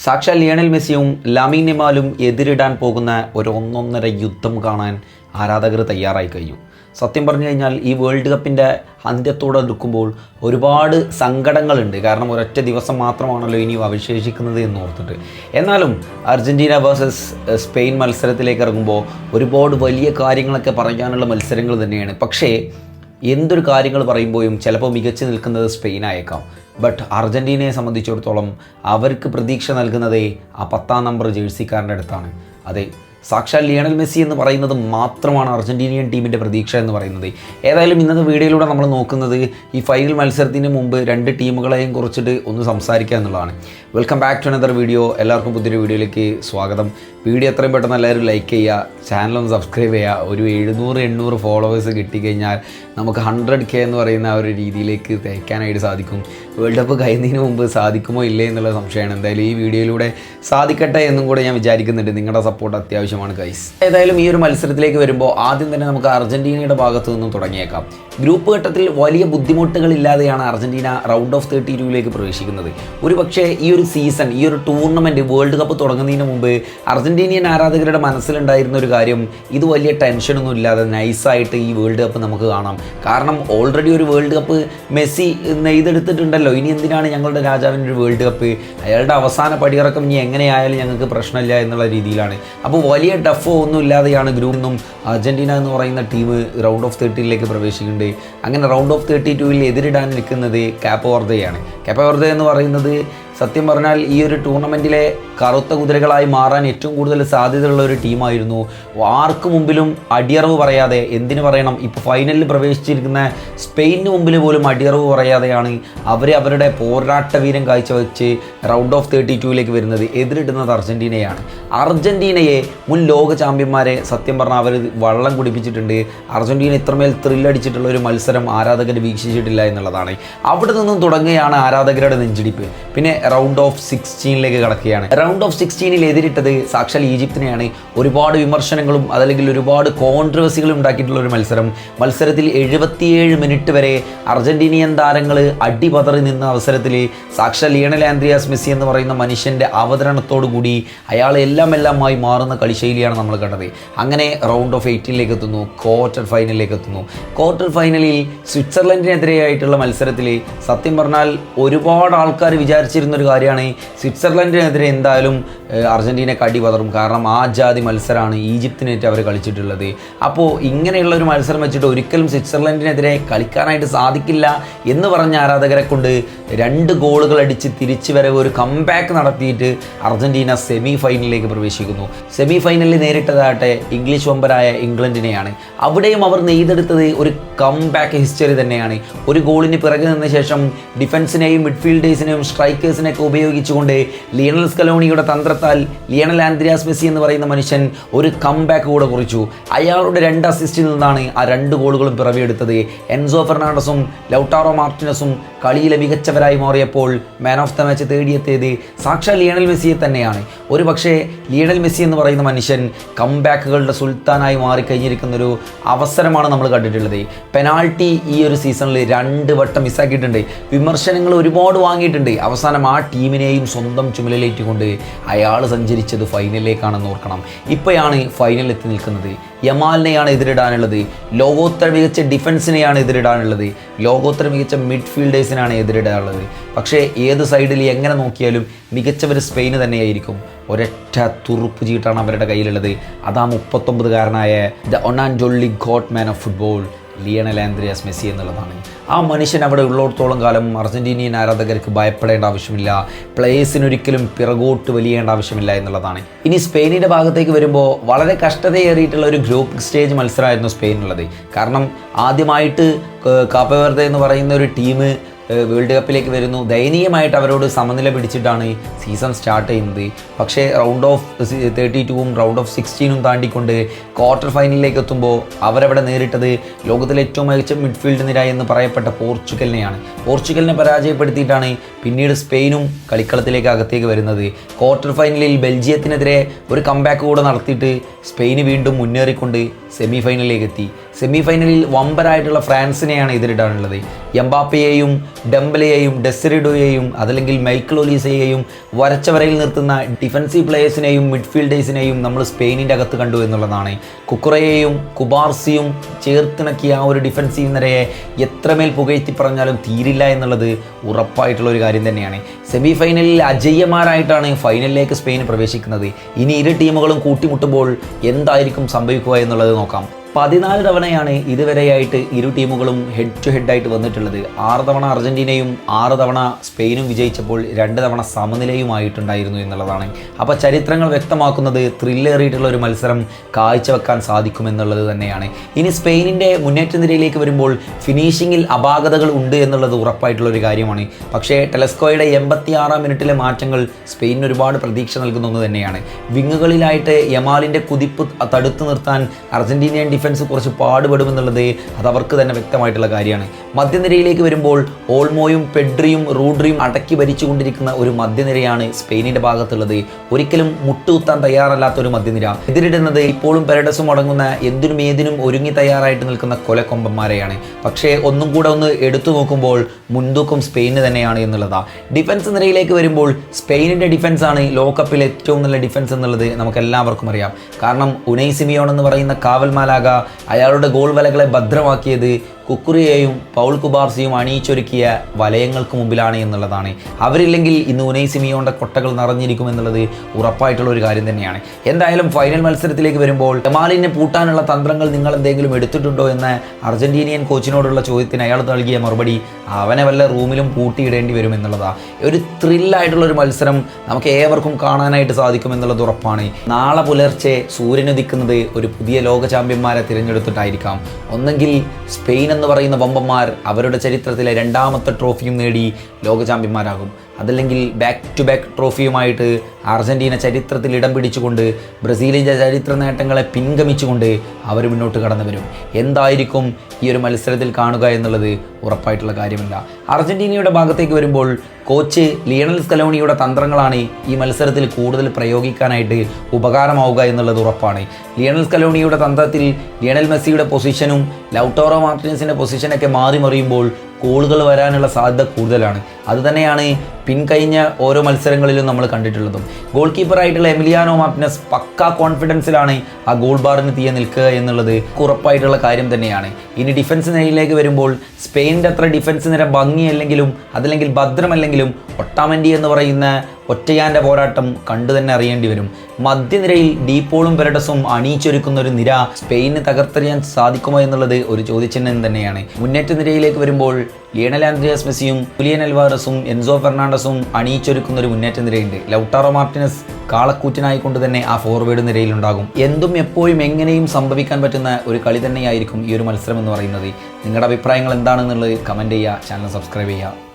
സാക്ഷാൽ ലിയണൽ മെസ്സിയും ലാമിൻ യമാലും എതിരിടാൻ പോകുന്ന ഒരു ഒന്നൊന്നര യുദ്ധം കാണാൻ ആരാധകർ തയ്യാറായി കഴിഞ്ഞു. സത്യം പറഞ്ഞു കഴിഞ്ഞാൽ ഈ വേൾഡ് കപ്പിൻ്റെ അന്ത്യത്തോടടുക്കുമ്പോൾ ഒരുപാട് സങ്കടങ്ങളുണ്ട്. കാരണം ഒരൊറ്റ ദിവസം മാത്രമാണല്ലോ ഇനി അവശേഷിക്കുന്നത് എന്ന് ഓർത്തിട്ട്. എന്നാലും അർജൻറ്റീന വേഴ്സസ് സ്പെയിൻ മത്സരത്തിലേക്ക് ഇറങ്ങുമ്പോൾ ഒരുപാട് വലിയ കാര്യങ്ങളൊക്കെ പറയാനുള്ള മത്സരങ്ങൾ തന്നെയാണ്. പക്ഷേ എന്തൊരു കാര്യങ്ങൾ പറയുമ്പോഴും ചിലപ്പോൾ മികച്ചു നിൽക്കുന്നത് സ്പെയിനായേക്കാം. ബട്ട് അർജൻറ്റീനയെ സംബന്ധിച്ചിടത്തോളം അവർക്ക് പ്രതീക്ഷ നൽകുന്നതേ ആ 10-ാം നമ്പർ ജേഴ്സിക്കാരൻ്റെ അടുത്താണ്. അതെ, സാക്ഷാൽ ലിയണൽ മെസ്സി എന്ന് പറയുന്നത് മാത്രമാണ് അർജൻറ്റീനിയൻ ടീമിൻ്റെ പ്രതീക്ഷ എന്ന് പറയുന്നത്. ഏതായാലും ഇന്നത്തെ വീഡിയോയിലൂടെ നമ്മൾ നോക്കുന്നത് ഈ ഫൈനൽ മത്സരത്തിന് മുമ്പ് രണ്ട് ടീമുകളെയും കുറിച്ചിട്ട് ഒന്ന് സംസാരിക്കുക എന്നുള്ളതാണ്. Welcome back to another video. എല്ലാവർക്കും പുതിയൊരു വീഡിയോയിലേക്ക് സ്വാഗതം. വീഡിയോ എത്രയും പെട്ടെന്ന് എല്ലാവരും ലൈക്ക് ചെയ്യുക, ചാനലൊന്ന് സബ്സ്ക്രൈബ് ചെയ്യുക. ഒരു 700-800 ഫോളോവേഴ്സ് കിട്ടിക്കഴിഞ്ഞാൽ നമുക്ക് 100K എന്ന് പറയുന്ന ആ ഒരു രീതിയിലേക്ക് തയ്ക്കാനായിട്ട് സാധിക്കും. വേൾഡ് കപ്പ് കഴിയുന്നതിന് മുമ്പ് സാധിക്കുമോ ഇല്ലേ എന്നുള്ള സംശയമാണ്. എന്തായാലും ഈ വീഡിയോയിലൂടെ സാധിക്കട്ടെ എന്നും കൂടെ ഞാൻ വിചാരിക്കുന്നുണ്ട്. നിങ്ങളുടെ സപ്പോർട്ട് അത്യാവശ്യമാണ് ഗൈസ്. ഏതായാലും ഈ ഒരു മത്സരത്തിലേക്ക് വരുമ്പോൾ ആദ്യം തന്നെ നമുക്ക് അർജൻറ്റീനയുടെ ഭാഗത്തു നിന്നും തുടങ്ങിയേക്കാം. ഗ്രൂപ്പ് ഘട്ടത്തിൽ വലിയ ബുദ്ധിമുട്ടുകളില്ലാതെയാണ് അർജൻറ്റീന റൗണ്ട് ഓഫ് 32ലേക്ക് പ്രവേശിക്കുന്നത്. ഒരു പക്ഷേ ഈ ഒരു സീസൺ, ഈ ഒരു ടൂർണമെൻറ്റ്, വേൾഡ് കപ്പ് തുടങ്ങുന്നതിന് മുമ്പ് അർജൻറ്റീനിയൻ ആരാധകരുടെ മനസ്സിലുണ്ടായിരുന്ന ഒരു കാര്യം, ഇത് വലിയ ടെൻഷനൊന്നും ഇല്ലാതെ നൈസായിട്ട് ഈ വേൾഡ് കപ്പ് നമുക്ക് കാണാം. കാരണം ഓൾറെഡി ഒരു വേൾഡ് കപ്പ് മെസ്സി നെയ്തെടുത്തിട്ടുണ്ടല്ലോ. ഇനി എന്തിനാണ് ഞങ്ങളുടെ രാജാവിൻ്റെ ഒരു വേൾഡ് കപ്പ്? അയാളുടെ അവസാന പടിയിറക്കം ഇനി എങ്ങനെയായാലും ഞങ്ങൾക്ക് പ്രശ്നമില്ല എന്നുള്ള രീതിയിലാണ്. അപ്പോൾ വലിയ ടഫോ ഒന്നും ഇല്ലാതെയാണ് ഗ്രൂപ്പിൽ നിന്നും അർജൻറ്റീന എന്ന് പറയുന്ന ടീം റൗണ്ട് ഓഫ് 30ലേക്ക് പ്രവേശിക്കുന്നുണ്ട്. അങ്ങനെ റൗണ്ട് ഓഫ് 32ൽ എതിരിടാൻ നിൽക്കുന്നത് കാപ്പോ വെർദെയാണ്. കാപ്പോ വെർദെ എന്ന് പറയുന്നത് സത്യം പറഞ്ഞാൽ ഈ ഒരു ടൂർണമെൻറ്റിലെ കറുത്ത കുതിരകളായി മാറാൻ ഏറ്റവും കൂടുതൽ സാധ്യതയുള്ള ഒരു ടീമായിരുന്നു. ആർക്ക് മുമ്പിലും അടിയറവ് പറയാതെ, എന്തിനു പറയണം, ഇപ്പോൾ ഫൈനലിൽ പ്രവേശിച്ചിരിക്കുന്ന സ്പെയിനിന് മുമ്പിൽ പോലും അടിയറവ് പറയാതെയാണ് അവരുടെ പോരാട്ട വീരം കാഴ്ചവെച്ച് റൗണ്ട് ഓഫ് 32ലേക്ക് വരുന്നത്. എതിരിടുന്നത് അർജൻറ്റീനയാണ്. അർജൻറ്റീനയെ മുൻ ലോക ചാമ്പ്യന്മാരെ സത്യം പറഞ്ഞാൽ അവർ വള്ളം കുടിപ്പിച്ചിട്ടുണ്ട്. അർജൻറ്റീന ഇത്രമേൽ ത്രില്ലടിച്ചിട്ടുള്ള ഒരു മത്സരം ആരാധകർ വീക്ഷിച്ചിട്ടില്ല എന്നുള്ളതാണ്. അവിടെ നിന്നും തുടങ്ങുകയാണ് ആരാധകരുടെ നെഞ്ചിടിപ്പ്. പിന്നെ റൗണ്ട് ഓഫ് 16ലേക്ക് കടക്കുകയാണ്. റൗണ്ട് ഓഫ് 16ൽ എതിരിട്ടത് സാക്ഷാൽ ഈജിപ്തിനെയാണ്. ഒരുപാട് വിമർശനങ്ങളും അതല്ലെങ്കിൽ ഒരുപാട് കോൺട്രവേഴ്സികളും ഉണ്ടാക്കിയിട്ടുള്ള ഒരു മത്സരത്തിൽ 77 മിനിറ്റ് വരെ അർജൻറ്റീനിയൻ താരങ്ങൾ അടിപതറി നിന്ന അവസരത്തിൽ സാക്ഷാൽ ലിയണൽ ആൻഡ്രിയാസ് മെസ്സി എന്ന് പറയുന്ന മനുഷ്യൻ്റെ അവതരണത്തോടു കൂടി അയാൾ എല്ലാമായി മാറുന്ന കളിശൈലിയാണ് നമ്മൾ കണ്ടത്. അങ്ങനെ റൗണ്ട് ഓഫ് 18ലേക്ക് എത്തുന്നു, ക്വാർട്ടർ ഫൈനലിലേക്ക് എത്തുന്നു. ക്വാർട്ടർ ഫൈനലിൽ സ്വിറ്റ്സർലൻഡിനെതിരെയായിട്ടുള്ള മത്സരത്തിൽ സത്യം പറഞ്ഞാൽ ഒരുപാട് ആൾക്കാർ വിചാരിച്ചിരുന്ന ഒരു കാര്യമാണ് സ്വിറ്റ്സർലൻഡിനെതിരെ എന്തായാലും അർജൻറ്റീനക്ക് അടിപതറും. കാരണം ആ ജാതി മത്സരമാണ് ഈജിപ്തിനേറ്റ് അവർ കളിച്ചിട്ടുള്ളത്. അപ്പോൾ ഇങ്ങനെയുള്ള ഒരു മത്സരം വെച്ചിട്ട് ഒരിക്കലും സ്വിറ്റ്സർലൻഡിനെതിരെ കളിക്കാനായിട്ട് സാധിക്കില്ല എന്ന് പറഞ്ഞ ആരാധകരെ കൊണ്ട് 2 ഗോളുകൾ അടിച്ച് തിരിച്ചു വരവ്, ഒരു കംബാക്ക് നടത്തിയിട്ട് അർജൻറ്റീന സെമി ഫൈനലിലേക്ക് പ്രവേശിക്കുന്നു. സെമി ഫൈനലിൽ നേരിട്ടതാകട്ടെ ഇംഗ്ലീഷ് വമ്പരായ ഇംഗ്ലണ്ടിനെയാണ്. അവിടെയും അവർ നെയ്തെടുത്തത് ഒരു കംബാക്ക് ഹിസ്റ്ററി തന്നെയാണ്. ഒരു ഗോളിന് പിറകെ നിന്ന ശേഷം ഡിഫൻസിനെയും മിഡ്ഫീൽഡേഴ്സിനെയും സ്ട്രൈക്കേഴ്സിനെയൊക്കെ ഉപയോഗിച്ചുകൊണ്ട് ലിയണൽ സ്കലോണിയുടെ തന്ത്രത്താൽ ലിയണൽ ആൻഡ്രിയാസ് മെസ്സി എന്ന് പറയുന്ന മനുഷ്യൻ ഒരു കംബാക്ക് കൂടെ കുറിച്ചു. അയാളുടെ 2 അസിസ്റ്റിൽ നിന്നാണ് ആ 2 ഗോളുകളും പിറവിയെടുത്തത്. എൻസോ ഫെർണാണ്ടസും ലൗട്ടാറോ മാർട്ടിനസും കളിയിലെ മികച്ചവരായി മാറിയപ്പോൾ മാൻ ഓഫ് ദ മാച്ച് തേടിയെത്തിയത് സാക്ഷാൽ ലിയണൽ മെസ്സിയെ തന്നെയാണ്. ഒരു പക്ഷേ ലിയണൽ മെസ്സി എന്ന് പറയുന്ന മനുഷ്യൻ കംബാക്കുകളുടെ സുൽത്താനായി മാറിക്കഴിഞ്ഞിരിക്കുന്നൊരു അവസരമാണ് നമ്മൾ കണ്ടിട്ടുള്ളത്. പെനാൾട്ടി ഈ ഒരു സീസണിൽ 2 വട്ടം മിസ്സാക്കിയിട്ടുണ്ട്. വിമർശനങ്ങൾ ഒരുപാട് വാങ്ങിയിട്ടുണ്ട്. അവസാനം ആ ടീമിനെയും സ്വന്തം ചുമലിലേറ്റുകൊണ്ട് അയാൾ സഞ്ചരിച്ചത് ഫൈനലിലേക്കാണെന്ന് ഓർക്കണം. ഇപ്പോഴാണ് ഫൈനലിൽ എത്തി നിൽക്കുന്നത്. യമാലിനെയാണ് എതിരിടാനുള്ളത്. ലോകോത്തര മികച്ച ഡിഫൻസിനെയാണ് എതിരിടാനുള്ളത്. ലോകോത്തര മികച്ച മിഡ്ഫീൽഡേഴ്സിനാണ് എതിരിടാനുള്ളത്. പക്ഷേ ഏത് സൈഡിൽ എങ്ങനെ നോക്കിയാലും മികച്ചവർ സ്പെയിന് തന്നെയായിരിക്കും. ഒരൊറ്റ തുറുപ്പ് ചീട്ടാണ് അവരുടെ കയ്യിലുള്ളത്. അതാ 39-കാരനായ the one and only god man of football Lionel Andreas Messi എന്നുള്ളതാണ്. ആ മനുഷ്യൻ അവിടെ ഉള്ളിടത്തോളം കാലം അർജൻറ്റീനിയൻ ആരാധകർക്ക് ഭയപ്പെടേണ്ട ആവശ്യമില്ല. പ്ലേയേഴ്സിനൊരിക്കലും പിറകോട്ട് വലിയേണ്ട ആവശ്യമില്ല എന്നുള്ളതാണ്. ഇനി സ്പെയിനിൻ്റെ ഭാഗത്തേക്ക് വരുമ്പോൾ വളരെ കഷ്ടതയേറിയിട്ടുള്ള ഒരു ഗ്രൂപ്പ് സ്റ്റേജ് മത്സരമായിരുന്നു സ്പെയിനുള്ളത്. കാരണം ആദ്യമായിട്ട് കാപ്പോ വെർദെ എന്ന് പറയുന്ന ഒരു ടീം വേൾഡ് കപ്പിലേക്ക് വരുന്നു. ദയനീയമായിട്ട് അവരോട് സമനില പിടിച്ചിട്ടാണ് സീസൺ സ്റ്റാർട്ട് ചെയ്യുന്നത്. പക്ഷേ റൗണ്ട് ഓഫ് 32ഉം റൗണ്ട് ഓഫ് 16ഉം താണ്ടിക്കൊണ്ട് ക്വാർട്ടർ ഫൈനലിലേക്ക് എത്തുമ്പോൾ അവരവിടെ നേരിട്ടത് ലോകത്തിലെ ഏറ്റവും മികച്ച മിഡ്ഫീൽഡ് നിര എന്ന് പറയപ്പെട്ട പോർച്ചുഗലിനെയാണ്. പോർച്ചുഗലിനെ പരാജയപ്പെടുത്തിയിട്ടാണ് പിന്നീട് സ്പെയിനും കളിക്കളത്തിലേക്ക് അകത്തേക്ക് വരുന്നത്. ക്വാർട്ടർ ഫൈനലിൽ ബെൽജിയത്തിനെതിരെ ഒരു കംബാക്ക് കൂടെ നടത്തിയിട്ട് സ്പെയിന് വീണ്ടും മുന്നേറിക്കൊണ്ട് സെമി ഫൈനലിലേക്ക് എത്തി. സെമി ഫൈനലിൽ വമ്പരായിട്ടുള്ള ഫ്രാൻസിനെയാണ് എതിരിടാനുള്ളത്. എംബാപ്പയെയും ഡെംബലെയെയും ഡെസിറിഡോയെയും അതല്ലെങ്കിൽ മൈക്കിൾ ഒലീസയെയും വരച്ച വരയിൽ നിർത്തുന്ന ഡിഫൻസീവ് പ്ലേയേഴ്സിനെയും മിഡ്ഫീൽഡേഴ്സിനെയും നമ്മൾ സ്പെയിനിൻ്റെ അകത്ത് കണ്ടു എന്നുള്ളതാണ്. കുക്കുറയെയും കുബാർസിയും ചേർത്തിണക്കിയ ആ ഒരു ഡിഫൻസീവ് നിരയെ എത്രമേൽ പുകഴ്ത്തി പറഞ്ഞാലും തീരില്ല എന്നുള്ളത് ഉറപ്പായിട്ടുള്ള ഒരു കാര്യം തന്നെയാണ്. സെമി ഫൈനലിൽ അജയ്യമാരായിട്ടാണ് ഫൈനലിലേക്ക് സ്പെയിൻ പ്രവേശിക്കുന്നത്. ഇനി ഇരു ടീമുകളും കൂട്ടിമുട്ടുമ്പോൾ എന്തായിരിക്കും സംഭവിക്കുക എന്നുള്ളത് നോക്കാം. 14 തവണയാണ് ഇതുവരെയായിട്ട് ഇരു ടീമുകളും ഹെഡ് ടു ഹെഡായിട്ട് വന്നിട്ടുള്ളത്. 6 തവണ അർജൻറ്റീനയും 6 തവണ സ്പെയിനും വിജയിച്ചപ്പോൾ 2 തവണ സമനിലയുമായിട്ടുണ്ടായിരുന്നു എന്നുള്ളതാണ്. അപ്പോൾ ചരിത്രങ്ങൾ വ്യക്തമാക്കുന്നത് ത്രില്ലേറിയിട്ടുള്ള ഒരു മത്സരം കാഴ്ചവെക്കാൻ സാധിക്കുമെന്നുള്ളത് തന്നെയാണ്. ഇനി സ്പെയിനിൻ്റെ മുന്നേറ്റ നിരയിലേക്ക് വരുമ്പോൾ ഫിനിഷിങ്ങിൽ അപാകതകൾ ഉണ്ട് എന്നുള്ളത് ഉറപ്പായിട്ടുള്ള ഒരു കാര്യമാണ്. പക്ഷേ ടെലസ്കോയുടെ 86-ാം മിനിറ്റിലെ മാറ്റങ്ങൾ സ്പെയിനിന് ഒരുപാട് പ്രതീക്ഷ നൽകുന്ന ഒന്ന് തന്നെയാണ്. വിങ്ങുകളിലായിട്ട് യമാലിൻ്റെ കുതിപ്പ് തടുത്തു നിർത്താൻ അർജൻറ്റീനിയൻ ഡിഫൻസ് കുറച്ച് പാടുപെടുമെന്നുള്ളത് അത് അവർക്ക് തന്നെ വ്യക്തമായിട്ടുള്ള കാര്യമാണ്. മധ്യനിരയിലേക്ക് വരുമ്പോൾ ഓൾമോയും പെഡ്രിയും റൂഡ്രിയും അടക്കി ഭരിച്ചുകൊണ്ടിരിക്കുന്ന ഒരു മധ്യനിരയാണ് സ്പെയിനിൻ്റെ ഭാഗത്തുള്ളത്. ഒരിക്കലും മുട്ടുകുത്താൻ തയ്യാറല്ലാത്ത ഒരു മധ്യനിര. എതിരിടുന്നത് ഇപ്പോഴും പെരഡസും അടങ്ങുന്ന എന്തിനും ഏതിനും ഒരുങ്ങി തയ്യാറായിട്ട് നിൽക്കുന്ന കൊലക്കൊമ്പന്മാരെയാണ്. പക്ഷേ ഒന്നും കൂടെ ഒന്ന് എടുത്തു നോക്കുമ്പോൾ മുൻതൂക്കം സ്പെയിന് തന്നെയാണ് എന്നുള്ളതാണ്. ഡിഫൻസ് നിരയിലേക്ക് വരുമ്പോൾ സ്പെയിനിൻ്റെ ഡിഫൻസാണ് ലോകകപ്പിലെ ഏറ്റവും നല്ല ഡിഫൻസ് എന്നുള്ളത് നമുക്കെല്ലാവർക്കും അറിയാം. കാരണം ഉനൈ സിമിയോൺ എന്ന് പറയുന്ന കാവൽമാലാക അയാളുടെ ഗോൾ വലകളെ ഭദ്രമാക്കിയത് കുക്കുറിയെയും പൗൾ കുബാർസിയും അണിയിച്ചൊരുക്കിയ വലയങ്ങൾക്ക് മുമ്പിലാണ് എന്നുള്ളതാണ്. അവരില്ലെങ്കിൽ ഇന്ന് ഉനൈ സിമിയോന്റെ കൊട്ടകൾ നിറഞ്ഞിരിക്കുമെന്നുള്ളത് ഉറപ്പായിട്ടുള്ള ഒരു കാര്യം തന്നെയാണ്. എന്തായാലും ഫൈനൽ മത്സരത്തിലേക്ക് വരുമ്പോൾ യമാലിനെ പൂട്ടാനുള്ള തന്ത്രങ്ങൾ നിങ്ങൾ എന്തെങ്കിലും എടുത്തിട്ടുണ്ടോ എന്ന അർജന്റീനിയൻ കോച്ചിനോടുള്ള ചോദ്യത്തിന് അയാൾ നൽകിയ മറുപടി അവനെ വല്ല റൂമിലും പൂട്ടിയിടേണ്ടി വരും എന്നുള്ളതാണ്. ഒരു ത്രില്ലായിട്ടുള്ള ഒരു മത്സരം നമുക്ക് ഏവർക്കും കാണാനായിട്ട് സാധിക്കുമെന്നുള്ളത് ഉറപ്പാണ്. നാളെ പുലർച്ചെ സൂര്യനുദിക്കുന്നത് ഒരു പുതിയ ലോക ചാമ്പ്യന്മാരെ തിരഞ്ഞെടുത്തിട്ടായിരിക്കാം. ഒന്നെങ്കിൽ സ്പെയിൻ എന്ന് പറയുന്ന വമ്പന്മാർ അവരുടെ ചരിത്രത്തിലെ 2ാമത്തെ ട്രോഫിയും നേടി ലോക ചാമ്പ്യന്മാരാകും. അതല്ലെങ്കിൽ ബാക്ക് ടു ബാക്ക് ട്രോഫിയുമായിട്ട് അർജൻറ്റീന ചരിത്രത്തിൽ ഇടം പിടിച്ചുകൊണ്ട് ബ്രസീലിൻ്റെ ചരിത്ര നേട്ടങ്ങളെ പിൻഗമിച്ചുകൊണ്ട് അവർ മുന്നോട്ട് കടന്നു വരും. എന്തായിരിക്കും ഈ ഒരു മത്സരത്തിൽ കാണുക എന്നുള്ളത് ഉറപ്പായിട്ടുള്ള കാര്യമല്ല. അർജൻറ്റീനയുടെ ഭാഗത്തേക്ക് വരുമ്പോൾ കോച്ച് ലിയണൽ സ്കലോണിയുടെ തന്ത്രങ്ങളാണ് ഈ മത്സരത്തിൽ കൂടുതൽ പ്രയോഗിക്കാനായിട്ട് ഉപകാരമാവുക എന്നുള്ളത് ഉറപ്പാണ്. ലിയണൽ സ്കലോണിയുടെ തന്ത്രത്തിൽ ലിയണൽ മെസ്സിയുടെ പൊസിഷനും ലൗട്ടോറോ മാർട്ടിനസിൻ്റെ പൊസിഷനൊക്കെ മാറി മറിയുമ്പോൾ ഗോളുകൾ വരാനുള്ള സാധ്യത കൂടുതലാണ്. അതുതന്നെയാണ് പിൻകഴിഞ്ഞ ഓരോ മത്സരങ്ങളിലും നമ്മൾ കണ്ടിട്ടുള്ളതും. ഗോൾ കീപ്പറായിട്ടുള്ള എമിലിയാനോ മാർട്ടിനസ് പക്കാ കോൺഫിഡൻസിലാണ് ആ ഗോൾ ബാറിന് തീയെ നിൽക്കുക എന്നുള്ളത് ഉറപ്പായിട്ടുള്ള കാര്യം തന്നെയാണ്. ഇനി ഡിഫൻസ് നിരയിലേക്ക് വരുമ്പോൾ സ്പെയിനിൻ്റെ അത്ര ഡിഫൻസ് നിര ഭംഗിയല്ലെങ്കിലും അതല്ലെങ്കിൽ ഭദ്രമല്ലെങ്കിലും ഒട്ടാമൻഡി എന്ന് പറയുന്ന ഒറ്റയാൻ്റെ പോരാട്ടം കണ്ടു തന്നെ അറിയേണ്ടി വരും. മധ്യനിരയിൽ ഡീപോളും പെരഡസും അണിയിച്ചൊരുക്കുന്ന ഒരു നിര സ്പെയിനിന് തകർത്തെറിയാൻ സാധിക്കുമോ എന്നുള്ളത് ഒരു ചോദ്യചിഹ്നം തന്നെയാണ്. മുന്നേറ്റ നിരയിലേക്ക് വരുമ്പോൾ ലിയണൽ ആൻഡ്രിയാസ് മെസ്സിയും ജൂലിയൻ അൽവാരസും എൻസോ ഫെർണാണ്ടസും അണിയിച്ചൊരുക്കുന്ന ഒരു മുന്നേറ്റ നിരയുണ്ട്. ലൗട്ടാറോ മാർട്ടിനസ് കാളക്കൂറ്റനായിക്കൊണ്ട് തന്നെ ആ ഫോർവേഡ് നിരയിലുണ്ടാകും. എന്തും എപ്പോഴും എങ്ങനെയും സംഭവിക്കാൻ പറ്റുന്ന ഒരു കളി തന്നെയായിരിക്കും ഈ ഒരു മത്സരം എന്ന് പറയുന്നത്. നിങ്ങളുടെ അഭിപ്രായങ്ങൾ എന്താണെന്നുള്ളത് കമൻറ്റ് ചെയ്യുക, ചാനൽ സബ്സ്ക്രൈബ് ചെയ്യുക.